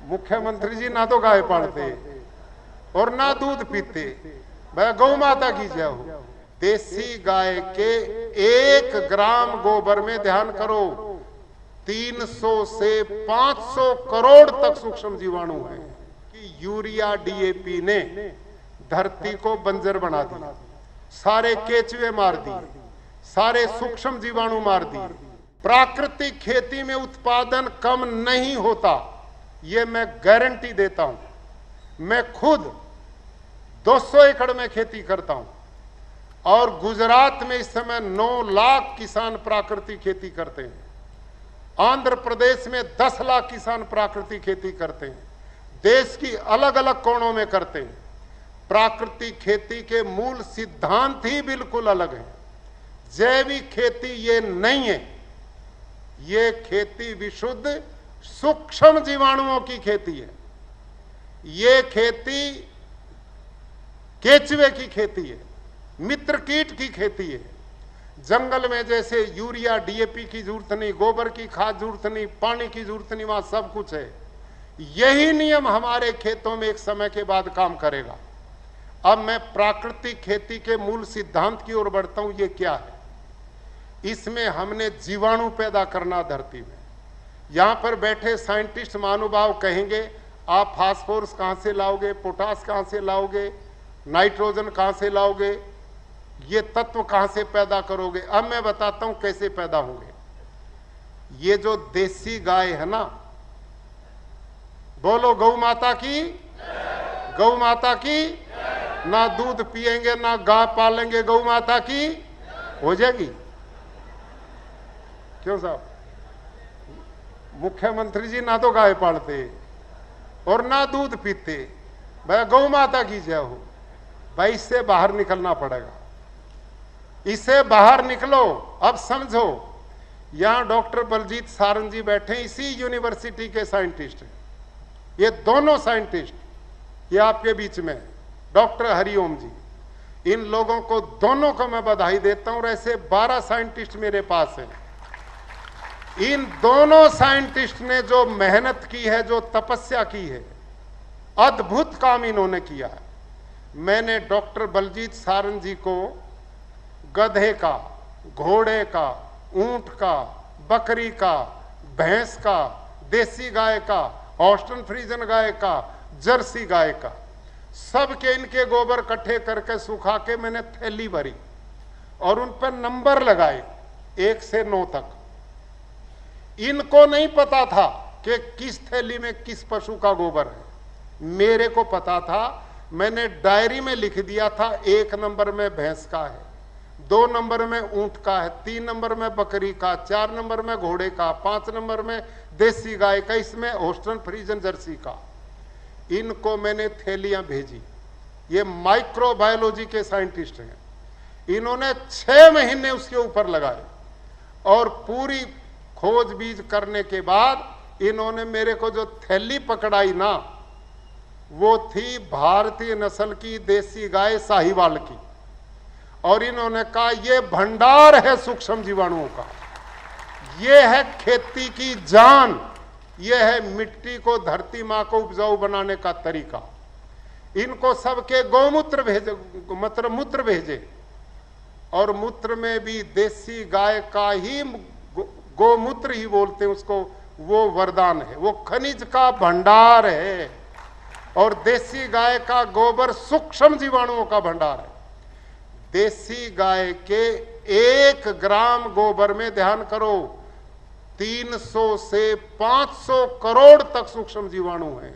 मुख्यमंत्री जी ना तो गाय पालते और ना दूध पीते। भाई गौ माता की जय हो। देसी गाय के 1 ग्राम गोबर में ध्यान करो 300 से 500 करोड़ तक सूक्ष्म जीवाणु हैं कि यूरिया डीएपी ने धरती को बंजर बना दिया, सारे केचुए मार दिए, सारे सूक्ष्म जीवाणु मार दिए। प्राकृतिक खेती में उत्पादन कम नहीं होता, यह मैं गारंटी देता हूं। मैं खुद 200 एकड़ में खेती करता हूं और गुजरात में इस समय 9 लाख किसान प्राकृतिक खेती करते हैं। आंध्र प्रदेश में 10 लाख किसान प्राकृतिक खेती करते हैं। देश की अलग अलग कोणों में करते हैं। प्राकृतिक खेती के मूल सिद्धांत ही बिल्कुल अलग है। जैविक खेती ये नहीं है, ये खेती विशुद्ध सूक्ष्म जीवाणुओं की खेती है। ये खेती केचुए की खेती है, मित्र कीट की खेती है। जंगल में जैसे यूरिया डीएपी की जरूरत नहीं, गोबर की खाद जरूरत नहीं, पानी की जरूरत नहीं, वहां सब कुछ है। यही नियम हमारे खेतों में एक समय के बाद काम करेगा। अब मैं प्राकृतिक खेती के मूल सिद्धांत की ओर बढ़ता हूं। ये क्या है? इसमें हमने जीवाणु पैदा करना धरती में। यहां पर बैठे साइंटिस्ट महानुभाव कहेंगे आप फास्फोरस कहां से लाओगे, पोटास कहां से लाओगे, नाइट्रोजन कहां से लाओगे, ये तत्व कहां से पैदा करोगे? अब मैं बताता हूं कैसे पैदा होंगे। ये जो देसी गाय है ना, बोलो गौ माता की, गौ माता की। ना दूध पिएंगे ना गाय पालेंगे, गौ माता की हो जाएगी। क्यों साहब? मुख्यमंत्री जी ना तो गाय पालते और ना दूध पीते। भाई गौ माता की जय हो। भाई इससे बाहर निकलना पड़ेगा, इससे बाहर निकलो। अब समझो, यहां डॉक्टर बलजीत सारंग जी बैठे, इसी यूनिवर्सिटी के साइंटिस्ट हैं। ये दोनों साइंटिस्ट ये आपके बीच में, डॉक्टर हरिओम जी, इन लोगों को दोनों को मैं बधाई देता हूं। और ऐसे 12 साइंटिस्ट मेरे पास हैं। इन दोनों साइंटिस्ट ने जो मेहनत की है, जो तपस्या की है, अद्भुत काम इन्होंने किया है। मैंने डॉक्टर बलजीत सारंग जी को गधे का, घोड़े का, ऊंट का, बकरी का, भैंस का, देसी गाय का, ऑस्ट्रन फ्रीजन गाय का, जर्सी गाय का, सबके इनके गोबर इकट्ठे करके सुखा के मैंने थैली भरी और उन पर नंबर लगाए 1 से 9 तक। इनको नहीं पता था कि किस थैली में किस पशु का गोबर है, मेरे को पता था। मैंने डायरी में लिख दिया था 1 नंबर में भैंस का है, 2 नंबर में ऊंट का है, 3 नंबर में बकरी का, 4 नंबर में घोड़े का, 5 नंबर में देसी गाय का, इसमें होस्टन फ्रीजन जर्सी का। इनको मैंने थैलियां भेजी। ये माइक्रोबायोलॉजी के साइंटिस्ट हैं। इन्होंने 6 महीने उसके ऊपर लगाए और पूरी खोजबीज करने के बाद इन्होंने मेरे को जो थैली पकड़ाई ना, वो थी भारतीय नस्ल की देसी गाय साहिवाल की। और इन्होंने कहा ये भंडार है सूक्ष्म जीवाणुओं का, ये है खेती की जान, ये है मिट्टी को, धरती मां को उपजाऊ बनाने का तरीका। इनको सबके गौमूत्र भेजे, मतलब मूत्र भेजे, और मूत्र में भी देसी गाय का ही गोमूत्र ही बोलते हैं उसको, वो वरदान है, वो खनिज का भंडार है। और देसी गाय का गोबर सूक्ष्म जीवाणुओं का भंडार है। देसी गाय के 1 ग्राम गोबर में ध्यान करो 300 से 500 करोड़ तक सूक्ष्म जीवाणु हैं।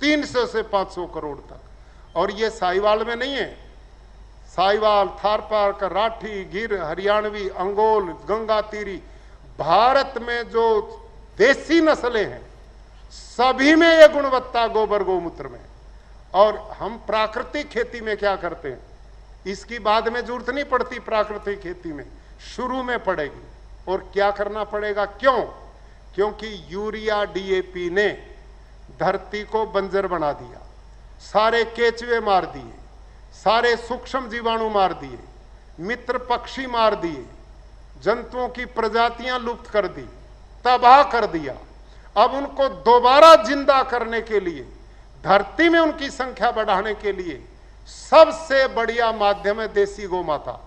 300 से 500 करोड़ तक। और ये साहिवाल में नहीं है। साहिवाल, थारपारकर, राठी, गिर, हरियाणवी, अंगोल, गंगा तीरी, भारत में जो देसी नस्लें हैं सभी में यह गुणवत्ता गोबर गोमूत्र में। और हम प्राकृतिक खेती में क्या करते हैं, इसकी बाद में जरूरत नहीं पड़ती। प्राकृतिक खेती में शुरू में पड़ेगी। और क्या करना पड़ेगा? क्यों? क्योंकि यूरिया डीएपी ने धरती को बंजर बना दिया, सारे केचुए मार दिए, सारे सूक्ष्म जीवाणु मार दिए, मित्र पक्षी मार दिए, जंतुओं की प्रजातियां लुप्त कर दी, तबाह कर दिया। अब उनको दोबारा जिंदा करने के लिए, धरती में उनकी संख्या बढ़ाने के लिए सबसे बढ़िया माध्यम है देसी गौ माता।